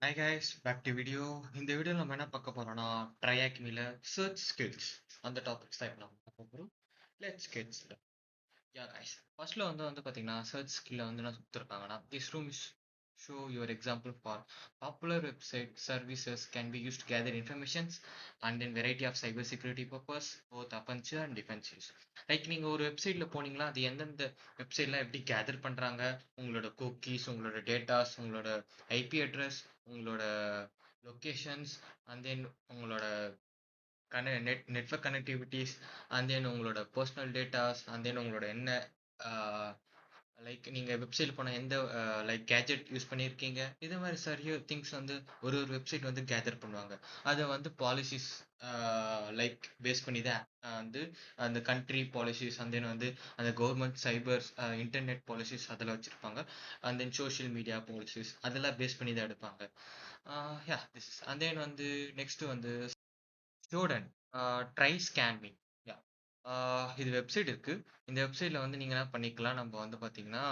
Hi guys, back to video. இந்த வீடியோல நம்ம என்ன பார்க்க போறோம்னா ட்ரையாக்மில சர்ச் ஸ்கில்ஸ் அந்த டாபிக்ஸ் தான் இப்போ நம்ம பார்க்க போறோம். Let's get start. Yeah guys, ஃபர்ஸ்ட்ல வந்து பார்த்தீங்கன்னா சர்ச் ஸ்கில்ல வந்து என்ன கொடுத்துருக்காங்கன்னா this room is show your example for popular website services can be used gather informations and then variety of cyber security purpose both offensive and defensive. Like நீங்கள் ஒரு வெப்சைட்ல போனீங்களா அது எந்தெந்த வெப்சைட்லாம் எப்படி கேதர் பண்ணுறாங்க, உங்களோட குக்கீஸ், உங்களோட டேட்டாஸ், உங்களோட ஐபி அட்ரஸ், உங்களோட லொக்கேஷன்ஸ், அண்ட் தென் உங்களோட நெட்வொர்க் கனெக்டிவிட்டிஸ், அண்ட் தென் உங்களோட பர்சனல் டேட்டாஸ், அண்ட் தென் உங்களோட என்ன லைக் நீங்கள் வெப்சைட் போன எந்த லைக் கேஜெட் யூஸ் பண்ணியிருக்கீங்க, இது மாதிரி சரியா திங்ஸ் வந்து ஒரு வெப்சைட் வந்து கேதர் பண்ணுவாங்க. அதை வந்து பாலிசிஸ் லைக் பேஸ் பண்ணி தான் வந்து அந்த கண்ட்ரி பாலிசிஸ், அண்ட் தென் வந்து அந்த கவர்மெண்ட் சைபர் இன்டர்நெட் பாலிசிஸ் அதெல்லாம் வச்சுருப்பாங்க. And then social media policies அதெல்லாம் பேஸ் பண்ணி தான் எடுப்பாங்க. Yeah this is and then வந்து நெக்ஸ்ட் வந்து ஸ்டூடெண்ட் ட்ரை ஸ்கேன் மீ. யா இது வெப்சைட் இருக்கு. இந்த வெப்சைட்ல வந்து நீங்க என்ன பண்ணிக்கலாம், நம்ம வந்து பாத்தீங்கன்னா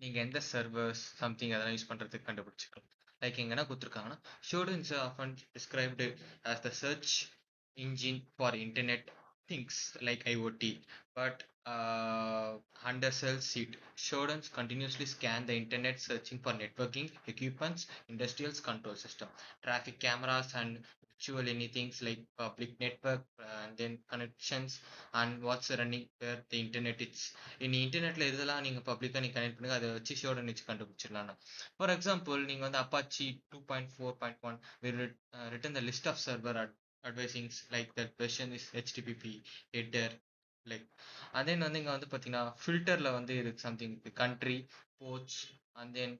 நீங்க எந்த சர்வர்ஸ் சம்திங் அதெல்லாம் யூஸ் பண்றதுக்கு கண்டுபிடிச்சிக்கலாம். லைக் இங்க என்ன கொடுத்துருக்காங்கன்னா students often described as the search engine for internet things like IoT, but under cell seat students continuously scan the internet searching for networking equipments, industrials control system, traffic cameras, and virtual anything like public network, and then connections, and what's running where the internet is. இனி இன்டர்நெட்ல இதெல்லாம் நீங்க பப்ளிக்கா நீங்க connect பண்ணுங்க, அதை வச்சு ஷோட நிச்சு கண்டுபிடிச்சிடலாம். ஃபார் எக்ஸாம்பிள் நீங்க வந்து Apache 2.4.1 written the list of server advisings like that version is HTTP header like. அதே வந்து இங்க வந்து பாத்தீங்கன்னா ஃபில்டர்ல வந்து இருக்கு something country, ports, and then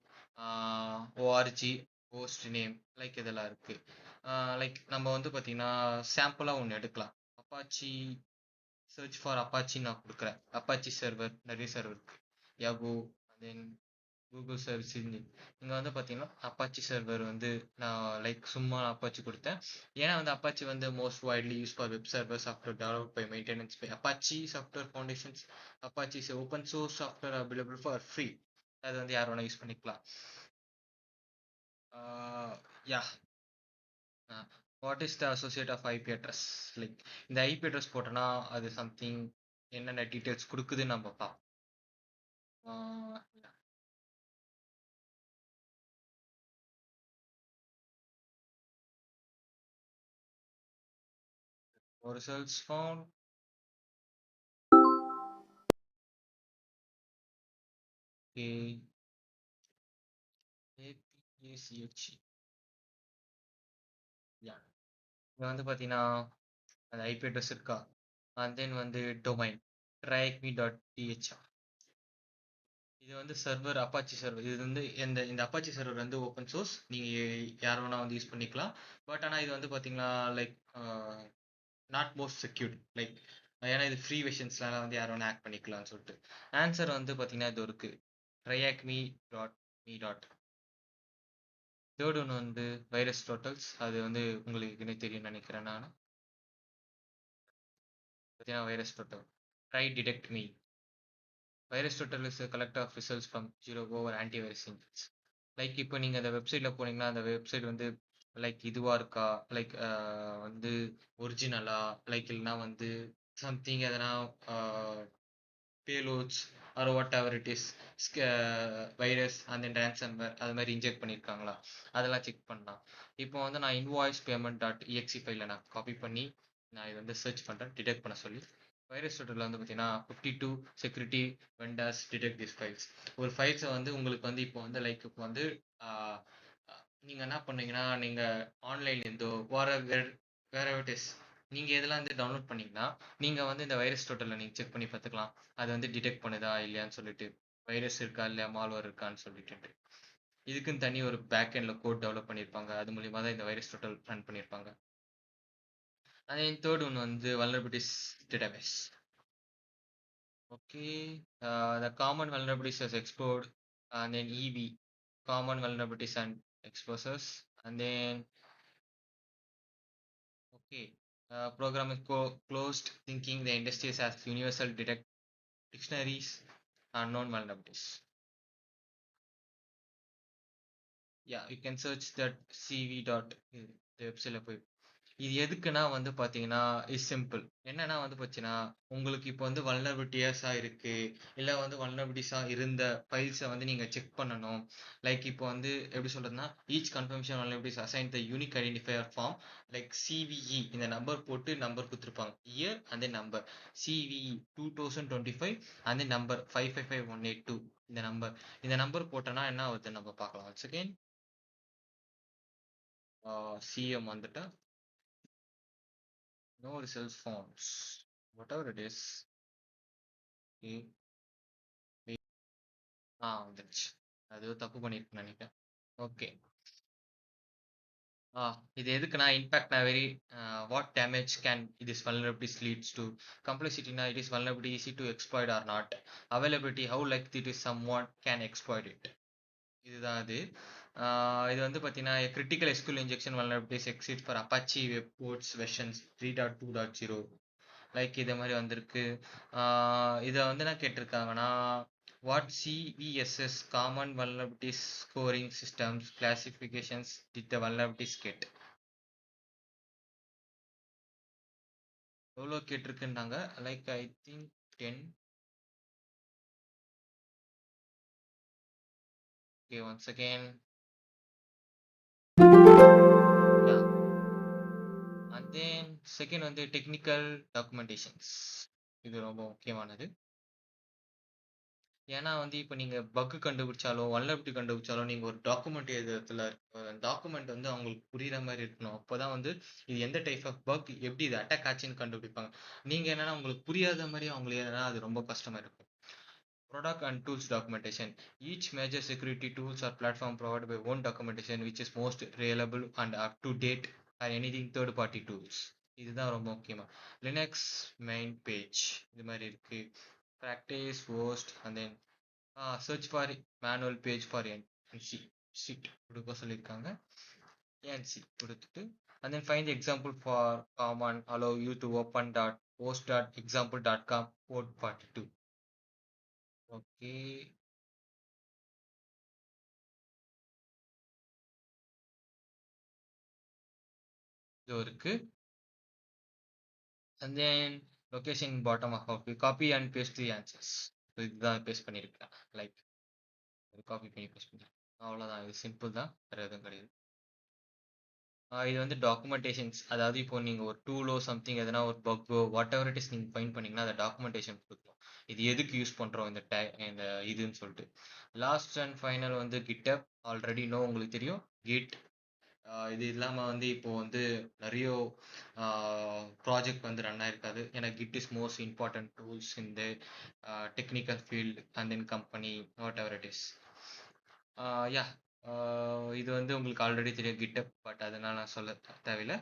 org, host name, like இதெல்லாம் இருக்கு. லைக் நம்ம வந்து பாத்தீங்கன்னா சாம்பிளா ஒன்று எடுக்கலாம். அப்பாச்சி சர்ச் ஃபார் அப்பாச்சி நான் கொடுக்குறேன். அப்பாச்சி சர்வர் நிறைய சர்வர் இருக்கு. யாகோ, தென் கூகுள் சர்வீஸ். இங்கே வந்து பார்த்தீங்கன்னா அப்பாச்சி சர்வர் வந்து நான் லைக் சும்மா அப்பாச்சி கொடுத்தேன். ஏன்னா வந்து அப்பாச்சி வந்து most widely use for web server software develop by maintenance by Apache software foundations. Apache is open source software available for free. அது வந்து யார் வேணா யூஸ் பண்ணிக்கலாம். Yeah what is the associate of IP address. Like இந்த IP address போட்டோன்னா அது something என்னென்ன details கொடுக்குதுன்னு நம்ம பார்ப்போம். results found. Okay. APACH. Yeah. இங்க வந்து பார்த்தீங்கன்னா அந்த ஐபி அட்ரஸ் இருக்கா, அண்ட் தென் வந்து டொமைன் tryacme.th. இது வந்து சர்வர் அப்பாச்சி சர்வர். இது வந்து இந்த இந்த அப்பாச்சி சர்வர் வந்து ஓப்பன் சோர்ஸ், நீங்க யார் வேணா வந்து யூஸ் பண்ணிக்கலாம். பட் ஆனால் இது வந்து பார்த்தீங்கன்னா like not most secured like, ஏன்னா இது ஃப்ரீ வெர்ஷன்ஸ்லாம் வந்து யார் வேணா ஆக்ட் பண்ணிக்கலாம்னு சொல்லிட்டு. ஆன்சர் வந்து பார்த்தீங்கன்னா இது இருக்கு tryacme.me. தேர்ட் ஒன்று வந்து வைரஸ் டோட்டல்ஸ். அது வந்து உங்களுக்கு என்ன தெரியும் நினைக்கிறேன் நான். பார்த்தீங்கன்னா VirusTotal try detect me. VirusTotal is collect of results from zero over antivirus engines. Like இப்போ நீங்கள் அந்த வெப்சைட்டில் போனீங்கன்னா அந்த வெப்சைட் வந்து லைக் இதுவாக இருக்கா, லைக் வந்து ஒரிஜினலா, லைக் இல்லைனா வந்து சம்திங் எதனா payloads or whatever it is virus அந்த ransomware அது மாதிரி இன்ஜெக்ட் பண்ணியிருக்காங்களா, அதெல்லாம் செக் பண்ணலாம். இப்போ வந்து நான் இன்வாய்ஸ் பேமெண்ட் டாட் இஎக்ஸி ஃபைலில் நான் காப்பி பண்ணி நான் இதை வந்து சர்ச் பண்ணுறேன் டிடெக்ட் பண்ண சொல்லி. வைரஸ் டோட்டலில் வந்து பார்த்தீங்கன்னா 52 செக்யூரிட்டி வெண்டாஸ் டிடெக்ட் திஸ் ஃபைல்ஸ். ஒரு ஃபைல்ஸை வந்து உங்களுக்கு வந்து இப்போ வந்து லைக் இப்போ வந்து நீங்கள் என்ன பண்ணீங்கன்னா நீங்கள் ஆன்லைன்லேருந்தோ வேற இட் இஸ் நீங்கள் இதெல்லாம் வந்து டவுன்லோட் பண்ணீங்கன்னா நீங்கள் வந்து இந்த வைரஸ் டோட்டலில் நீங்கள் செக் பண்ணி பார்த்துக்கலாம். அது வந்து டிடெக்ட் பண்ணுதா இல்லையான்னு சொல்லிட்டு, வைரஸ் இருக்கா இல்லையா மால்வேர் இருக்கான்னு சொல்லிட்டு. இதுக்குன்னு தனி ஒரு பேக் எண்டில் கோட் டெவலப் பண்ணியிருப்பாங்க. அது மூலியமா தான் இந்த வைரஸ் டோட்டல் ரன் பண்ணியிருப்பாங்க. அதே தேர்ட் ஒன்று வந்து vulnerabilities database. Okay, the common vulnerabilities is explored, and then EV, common vulnerabilities and exposures, and then okay, program is closed, thinking the industries as universal detect dictionaries, unknown vulnerabilities. you can search that cv dot இந்த வெப்சைட்ல போய் இது எதுக்குன்னா வந்து பார்த்தீங்கன்னா, is simple. என்னன்னா வந்து போச்சுன்னா, உங்களுக்கு இப்போ வந்து வல்னரபிலிட்டியஸா இருக்கு. இல்ல வந்து வல்னரபிலிட்டிஸா இருந்த ஃபைல்ஸ வந்து நீங்க செக் பண்ணணும். லைக் இப்போ வந்து எப்படி சொல்றதுன்னா, each confirmation vulnerabilities assign the unique identifier form like CVE இந்த நம்பர் போட்டு நம்பர் குடுத்துருப்பாங்க. Year and then number. CVE 2025 and then number 555182 இந்த நம்பர். இந்த நம்பர் போட்டோம்னா என்ன ஆகுதுன்னு நம்ம பார்க்கலாம். ஒன்ஸ் அகைன் சிஎம் வந்துட்டா no results forms. Whatever it is. Okay. வந்துருச்சு. அது ஏதோ தப்பு பண்ணியிருக்கேன்னு நினைக்கிறேன். ஓகே. இது எதுக்குன்னா இம்பாக்ட்னா very what damage can this vulnerabilities leads to கம்ப்ளெக்சிட்டினா it is vulnerability easy to exploit or not availability how like it is someone can exploit it இதுதான் அது. இது வந்து பார்த்தீங்கன்னா critical SQL injection vulnerabilities exist for Apache web codes versions 3.2.0 like இது மாதிரி வந்திருக்கு. இதை வந்து என்ன கேட்டிருக்காங்கன்னா what CVSS common vulnerabilities scoring systems classifications did the vulnerabilities get எவ்வளோ கேட்டிருக்குன்னாங்க like I think 10. Okay once again and then second வந்து டெக்னிக்கல் டாக்குமெண்டேஷன்ஸ் இது ரொம்ப முக்கியமானது. ஏன்னா வந்து இப்போ நீங்க பக் கண்டுபிடிச்சாலும் வல்னரபிலிட்டி கண்டுபிடிச்சாலும் நீங்க ஒரு டாக்குமெண்ட் எழுதுறதுல டாக்குமெண்ட் வந்து அவங்களுக்கு புரியுற மாதிரி இருக்கணும். அப்போதான் வந்து இது எந்த டைப் ஆஃப் பக் எப்படி இது அட்டாக் ஆச்சுன்னு கண்டுபிடிப்பாங்க. நீங்க என்னன்னா உங்களுக்கு புரியாத மாதிரி அவங்களுக்கு எழுதுனா அது ரொம்ப கஷ்டமா இருக்கும். Product and tools documentation. Each major security tools or platform provided by one documentation which is most reliable and up to date or anything third party tools. இதுதான் ரொம்ப முக்கியமா. லினக்ஸ் மெயின் பேஜ் இது மாதிரி இருக்கு. Practice post and then search for manual page for NC sheet கொடுக்க சொல்லியிருக்காங்க. NC கொடுத்துட்டு and then find the example for common allow you to open dot post dot example dot com port 42. Okay இது இருக்கு. and then location bottom of copy and paste the answers. இதுதான் paste பண்ணியிருக்கேன். Like copy பண்ணி paste பண்ணிருக்கேன். அவ்வளோதான். இது simple தான், வேறு எதுவும் கிடையாது. இது வந்து டாக்குமெண்டேஷன்ஸ், அதாவது இப்போ நீங்கள் ஒரு டூலோ சம்திங் எதனா ஒரு பக்கோ வாட் எவர் இட் இஸ் நீங்கள் ஃபைண்ட் பண்ணீங்கன்னா அதை டாக்குமெண்டேஷன் கொடுக்கணும். இது எதுக்கு யூஸ் பண்ணுறோம் இந்த இதுன்னு சொல்லிட்டு. லாஸ்ட் அண்ட் ஃபைனல் வந்து கிட்டப் ஆல்ரெடி நோ உங்களுக்கு தெரியும். கிட் இது இல்லாமல் வந்து இப்போ வந்து நிறைய ப்ராஜெக்ட் வந்து ரன் ஆயிருக்காது. ஏன்னா git is most important tools இந்த technical field and then company whatever it is. Yeah இது வந்து உங்களுக்கு ஆல்ரெடி தெரியும் கிட்டப், பட் அதனால நான் சொல்ல தேவையில்லை.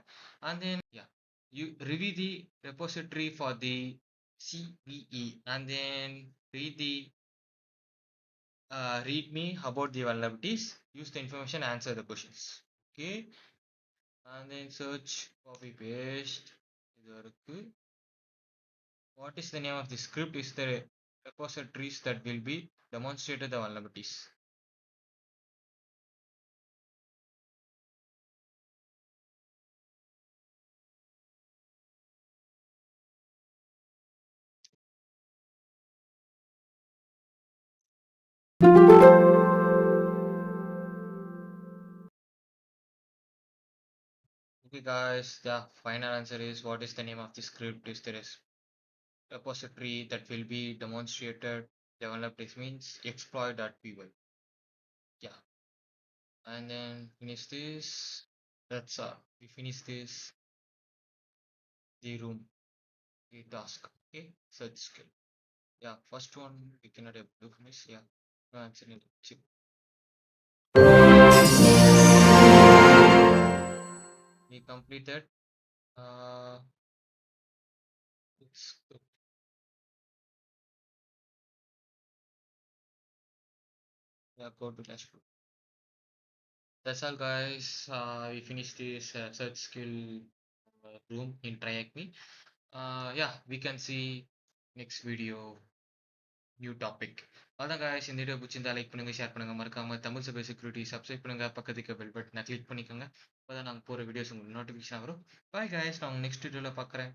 And then yeah you review the repository for the சிவிஇ and then read the read me about the vulnerabilities, use the information, answer the questions. Okay, and then search copy paste இது இருக்கு. What is the name of the script? Is the repositories that will be demonstrated the vulnerabilities. Okay guys, the final answer is what is the name of the script? Is there is repository that will be demonstrated developed. This means exploit.py. Yeah, and then finish this. That's we finish this the room the task. Okay, search skill. Yeah, first one we cannot able to finish. Yeah, no answer in chip. We completed. It's good. Yeah, go to dashboard. That's all guys. We finished this search skill room in TryAcme. Yeah, we can see next video, new topic. அதான் guys, இந்த video பிடிச்சிருந்தா like பண்ணுங்க, share பண்ணுங்க. மறக்காம தமிழ் சபை security subscribe பண்ணுங்க. பக்கத்துக்கு bell பட்டனை கிளிக் பண்ணிக்கோங்க. அப்பதான் நாங்க போற வீடியோஸ் உங்களுக்கு நோட்டிஃபிகேஷன் வரும். பாய் guys, நான் உங்க நெக்ஸ்ட் வீடியோல பார்க்குறேன்.